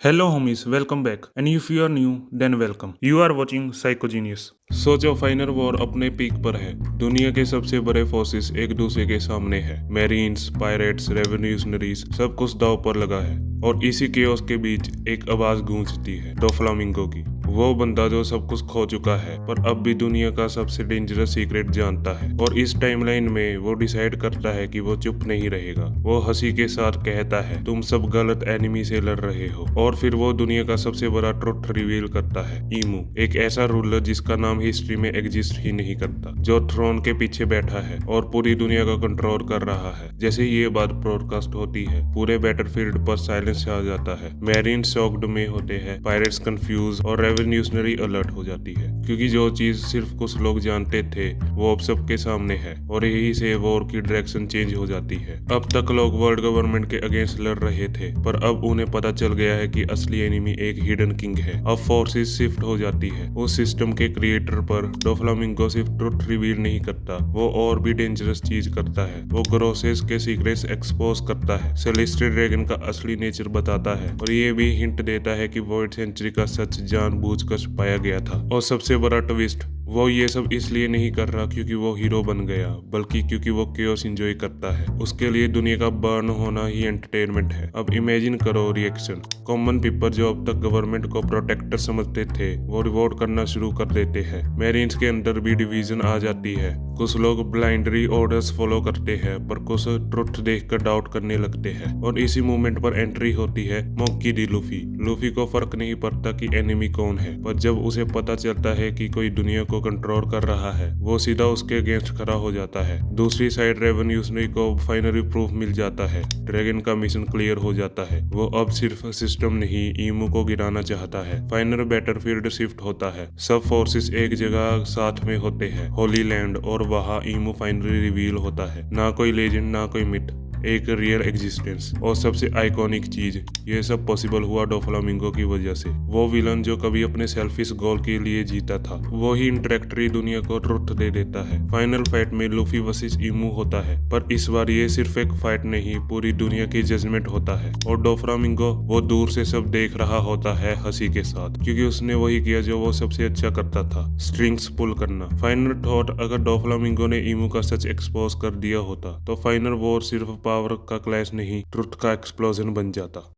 Hello homies, welcome back. And if you are new, then welcome. You are watching Psychogenius. सोचो final war अपने peak पर है। दुनिया के सबसे बड़े फोर्सेस एक दूसरे के सामने है। मैरीन्स, पायरेट्स, रेवोल्यूशनरीज सब कुछ दांव पर लगा है। और इसी केओस के बीच एक आवाज गूंजती है डोफ्लामिंगो की। वो बंदा जो सब कुछ खो चुका है पर अब भी दुनिया का सबसे डेंजरस सीक्रेट जानता है। और इस टाइमलाइन में वो डिसाइड करता है कि वो चुप नहीं रहेगा। वो हंसी के साथ कहता है, तुम सब गलत एनिमी से लड़ रहे हो। और फिर वो दुनिया का सबसे बड़ा ट्रुथ रिवील करता है। ईमू, एक ऐसा रूलर जिसका नाम हिस्ट्री में एग्जिस्ट ही नहीं करता, जो थ्रोन के पीछे बैठा है और पूरी दुनिया का कंट्रोल कर रहा है। जैसे ये बात ब्रॉडकास्ट होती है, पूरे बैटलफील्ड पर साइलेंस आ जाता है। मैरीन शॉक्ड में होते हैं, पायरेट्स कंफ्यूज और रेवोल्यूशनरी अलर्ट हो जाती है, क्योंकि जो चीज सिर्फ कुछ लोग जानते थे वो अब सबके सामने है। और यही से वॉर की डायरेक्शन चेंज हो जाती है। अब तक लोग वर्ल्ड गवर्नमेंट के अगेंस्ट लड़ रहे थे, पर अब उन्हें पता चल गया है कि असली एनिमी एक हिडन किंग है। अब फोर्सेस शिफ्ट हो जाती है। उस सिस्टम के क्रिएटर पर डोफ्लामिंगो सिर्फ ट्रुथ रिवील नहीं करता, वो और भी डेंजरस चीज करता है। वो ग्रोसेस के सीक्रेट्स एक्सपोज करता है, सेलेस्टियल ड्रैगन का असली नेचर बताता है, और ये भी हिंट देता है कि वॉइड सेंचुरी का सच जानबूझकर छुपाया गया था। और सबसे बड़ा ट्विस्ट, वो ये सब इसलिए नहीं कर रहा क्योंकि वो हीरो बन गया, बल्कि क्योंकि वो केओस एंजॉय करता है। उसके लिए दुनिया का बर्न होना ही एंटरटेनमेंट है। अब इमेजिन करो रिएक्शन। कॉमन पीपल जो अब तक गवर्नमेंट को प्रोटेक्टर समझते थे, वो रिवॉर्ड करना शुरू कर देते हैं। मैरीन्स के अंदर भी डिवीजन आ जाती है। कुछ लोग ब्लाइंडली ऑर्डर्स फॉलो करते हैं, पर कुछ ट्रुथ देखकर डाउट करने लगते हैं। और इसी मूवमेंट पर एंट्री होती है मोंकी डी लूफी। लूफी को फर्क नहीं पड़ता कि एनिमी कौन है, पर जब उसे पता चलता है कि कोई दुनिया को कंट्रोल कर रहा है, वो सीधा उसके अगेंस्ट खड़ा हो जाता है। दूसरी साइड रेवोल्यूशनरी को फाइनली प्रूफ मिल जाता है। ड्रैगन का मिशन क्लियर हो जाता है। वो अब सिर्फ सिस्टम नहीं, ईमू को गिराना चाहता है। फाइनल बैटलफील्ड शिफ्ट होता है। सब फोर्सेस एक जगह साथ में होते हैं, होली लैंड, और वहाँ ईमू फाइनली रिवील होता है। ना कोई लेजेंड, ना कोई मिथ, एक रियल एग्जिस्टेंस। और सबसे आइकॉनिक चीज, ये सब पॉसिबल हुआ डोफ्लामिंगो की वजह से। वो विलन जो कभी अपने सेल्फिश गोल के लिए जीता था, वो ही इंटरेक्टरी दुनिया को ट्रुथ दे देता है। फाइनल फाइट में लूफी वर्सेस ईमू होता है, पर इस बार ये सिर्फ एक फाइट नहीं, पूरी दुनिया की जजमेंट होता है। और डोफ्लामिंगो वो दूर से सब देख रहा होता है हंसी के साथ, क्योंकि उसने वही किया जो वो सबसे अच्छा करता था, स्ट्रिंग्स पुल करना। फाइनल थॉट, अगर डोफ्लामिंगो ने ईमू का सच एक्सपोज कर दिया होता तो फाइनल वॉर सिर्फ पावर का क्लैश नहीं, ट्रुथ का एक्सप्लोजन बन जाता।